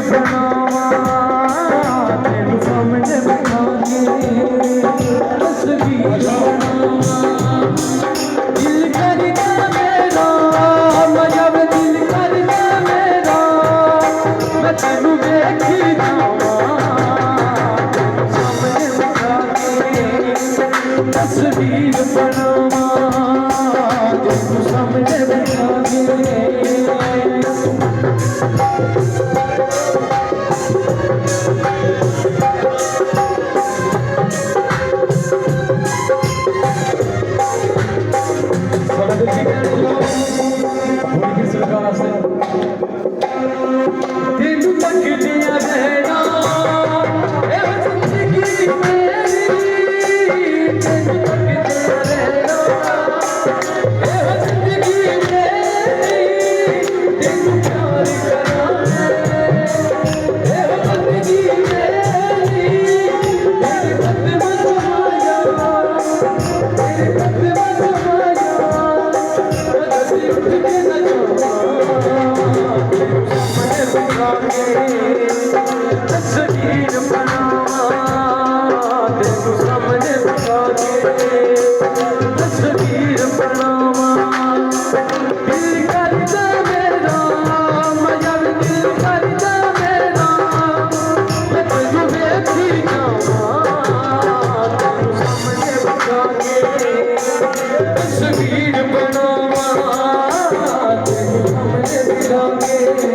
बनावा तेनू सामने बिठाके तस्वीर बनावा दिल करदा मेरा मजा वे दिल करदा मेरा मैं तेनू देखी जावा तेनू सामने बिठाके तस्वीर बनावा तेनू सामने बिठाके तेनू तकदिया रहना ए जिंदगी मेरी तेनू तकदिया रहना ए जिंदगी मेरी तेनू प्यार कराना ए जिंदगी मेरी तेरे कदम समाया तेरे कदम समाया कदम उठ के न तस्वीर बनावा तेनू सामने बिठाके तस्वीर बनावा दिल करदा मेरा मजा वे दिल करदा मेरा मैं तेनू देखी जावा तेनू सामने बिठाके तस्वीर बनावा तेनू सामने बिठाके